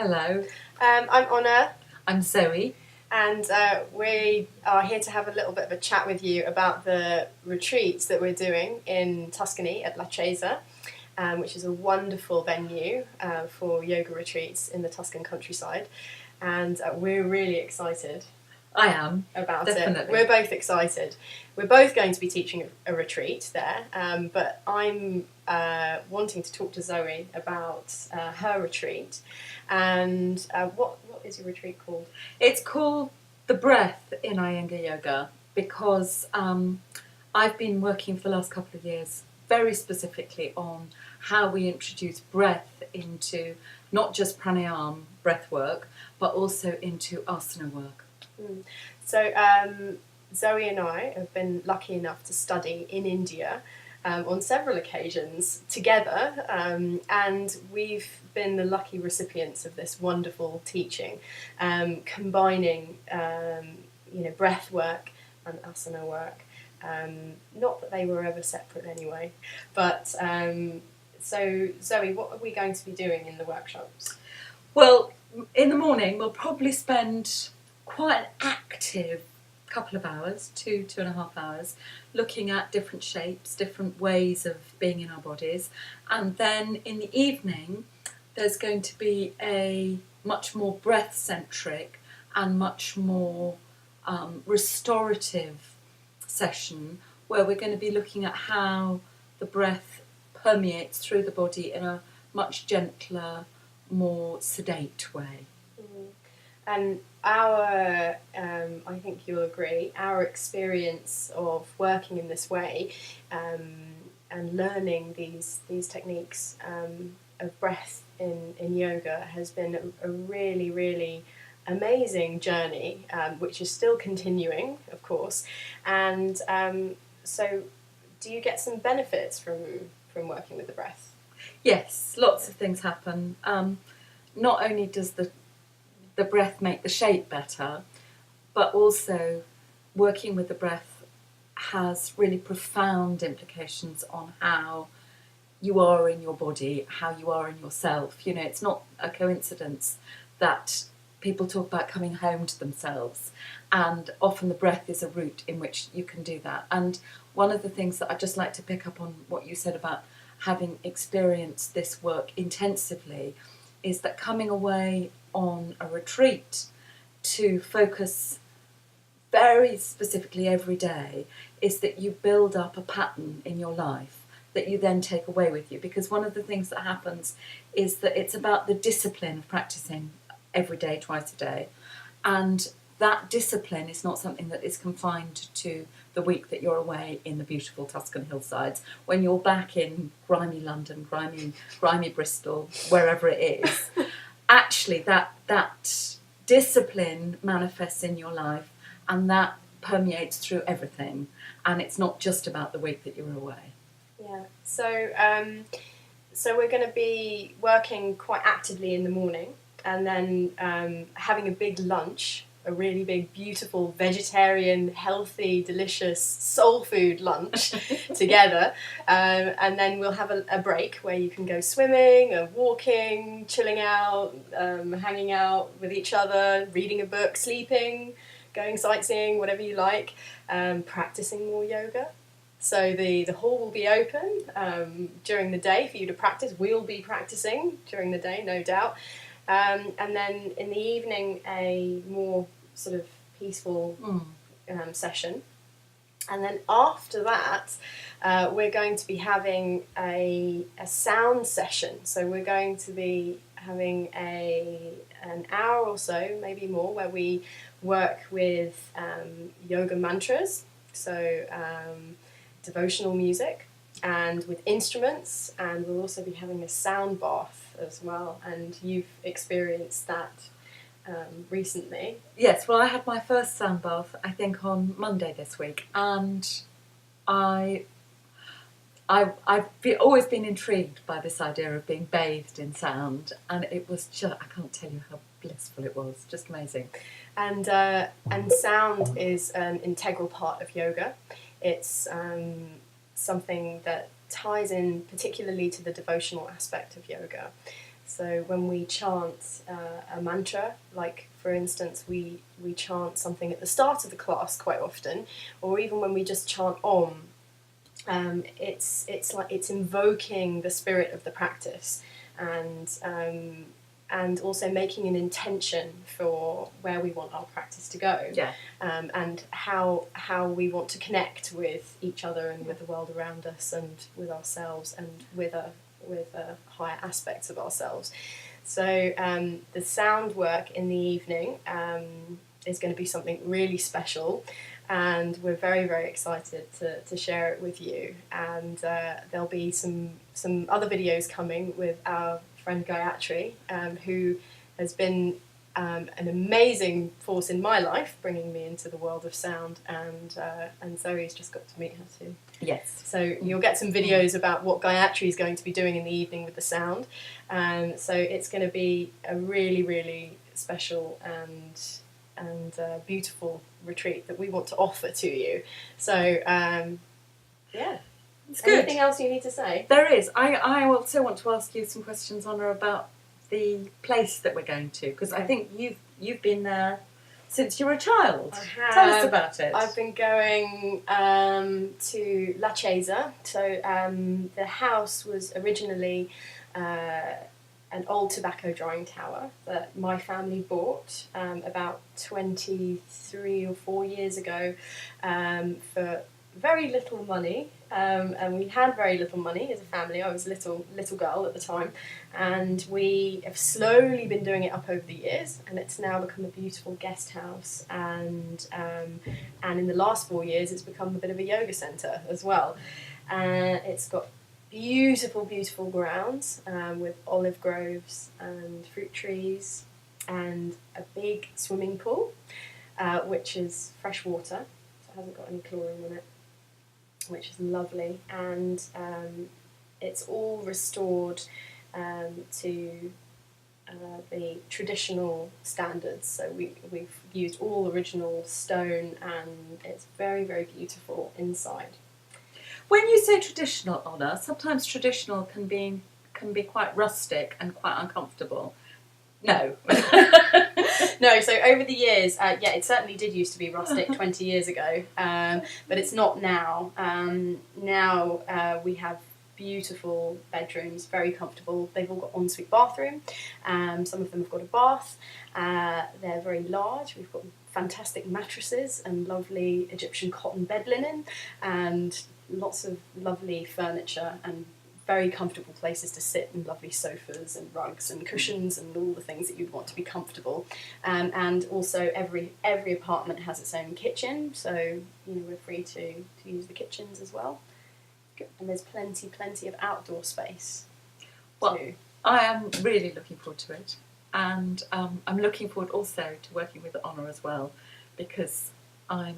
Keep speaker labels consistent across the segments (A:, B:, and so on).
A: Hello.
B: I'm Honor,
A: I'm Zoe.
B: and we are here to have a little bit of a chat with you about the retreats that we're doing in Tuscany at La Chiesa, which is a wonderful venue for yoga retreats in the Tuscan countryside. And we're really excited
A: I am.
B: about
A: Definitely.
B: it. We're both excited. We're both going to be teaching a retreat there, but I'm wanting to talk to Zoe about her retreat. And what is your retreat called?
A: It's called The Breath in Iyengar Yoga because I've been working for the last couple of years very specifically on how we introduce breath into not just pranayama breath work, but also into asana work.
B: So Zoe and I have been lucky enough to study in India on several occasions together, and we've been the lucky recipients of this wonderful teaching, combining breath work and asana work. Not that they were ever separate anyway, but so Zoe, what are we going to be doing in the workshops?
A: Well, in the morning we'll probably spend quite an active couple of hours, 2.5 hours, looking at different shapes, different ways of being in our bodies. And then in the evening, there's going to be a much more breath-centric and much more restorative session where we're going to be looking at how the breath permeates through the body in a much gentler, more sedate way.
B: And our, I think you'll agree, our experience of working in this way and learning these techniques of breath in yoga has been a really, really amazing journey, which is still continuing, of course. And so do you get some benefits from working with the breath?
A: Yes, lots of things happen. Not only does the breath make the shape better, but also working with the breath has really profound implications on how you are in your body, how you are in yourself. You know, it's not a coincidence that people talk about coming home to themselves, and often the breath is a route in which you can do that. And one of the things that I'd just like to pick up on what you said about having experienced this work intensively is that coming away on a retreat to focus very specifically every day is that you build up a pattern in your life that you then take away with you. Because one of the things that happens is that it's about the discipline of practicing every day, twice a day. And that discipline is not something that is confined to the week that you're away in the beautiful Tuscan hillsides. When you're back in grimy London, grimy Bristol, wherever it is, actually that discipline manifests in your life, and that permeates through everything. And it's not just about the week that you're away.
B: Yeah. So we're going to be working quite actively in the morning, and then having a big lunch, a really big, beautiful, vegetarian, healthy, delicious, soul food lunch together. And then we'll have a break where you can go swimming, or walking, chilling out, hanging out with each other, reading a book, sleeping, going sightseeing, whatever you like, practicing more yoga. So the hall will be open during the day for you to practice. We'll be practicing during the day, no doubt. And then in the evening, a more sort of peaceful session. And then after that, we're going to be having a sound session. So we're going to be having an hour or so, maybe more, where we work with yoga mantras, so devotional music, and with instruments, and we'll also be having a sound bath as well, and you've experienced that recently.
A: Yes, well, I had my first sound bath, I think, on Monday this week, and I've always been intrigued by this idea of being bathed in sound, and it was just, I can't tell you how blissful it was, just amazing.
B: And sound is an integral part of yoga. It's something that ties in particularly to the devotional aspect of yoga. So when we chant a mantra, like for instance, we chant something at the start of the class quite often, or even when we just chant Om, it's like it's invoking the spirit of the practice, and also making an intention for where we want our practice to go, and how we want to connect with each other and with the world around us and with ourselves and with higher aspects of ourselves. So the sound work in the evening is going to be something really special, and we're very, very excited to share it with you. And there'll be some other videos coming with our friend Gayatri, who has been an amazing force in my life, bringing me into the world of sound, and Zoe's just got to meet her too.
A: Yes.
B: So you'll get some videos about what Gayatri is going to be doing in the evening with the sound. So it's going to be a really, really special and beautiful retreat that we want to offer to you. So yeah.
A: It's good.
B: Anything else you need to say?
A: There is. I also want to ask you some questions, Honor, about the place that we're going to, because I think you've been there since you were a child.
B: I have.
A: Tell us about it.
B: I've been going to La Chiesa. So the house was originally an old tobacco drying tower that my family bought about 23 or 4 years ago for very little money. And we had very little money as a family. I was a little girl at the time, and we have slowly been doing it up over the years, and it's now become a beautiful guest house. And in the last 4 years, it's become a bit of a yoga centre as well. It's got beautiful, beautiful grounds with olive groves and fruit trees, and a big swimming pool, which is fresh water, so it hasn't got any chlorine in it, which is lovely, and it's all restored to the traditional standards. So we've used all original stone, and it's very, very beautiful inside.
A: When you say traditional, Honor, sometimes traditional can be quite rustic and quite uncomfortable. No.
B: No, so over the years, it certainly did used to be rustic 20 years ago, but it's not now. Now we have beautiful bedrooms, very comfortable. They've all got ensuite bathroom. Some of them have got a bath. They're very large. We've got fantastic mattresses and lovely Egyptian cotton bed linen, and lots of lovely furniture and very comfortable places to sit, and lovely sofas and rugs and cushions and all the things that you'd want to be comfortable. And also every apartment has its own kitchen, so we're free to use the kitchens as well. And there's plenty of outdoor space.
A: Well, I am really looking forward to it, and I'm looking forward also to working with Honor as well, because I'm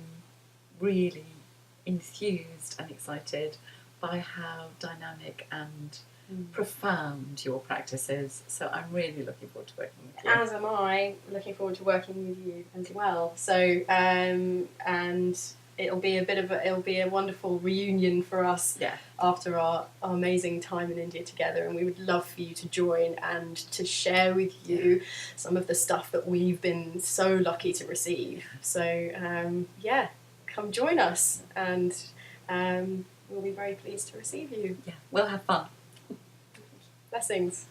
A: really enthused and excited by how dynamic and profound your practice is. So I'm really looking forward to working with you.
B: As am I, looking forward to working with you as well. So and it'll be a wonderful reunion for us after our amazing time in India together, and we would love for you to join and to share with you some of the stuff that we've been so lucky to receive. So come join us, and we'll be very pleased to receive you.
A: Yeah, we'll have fun.
B: Blessings.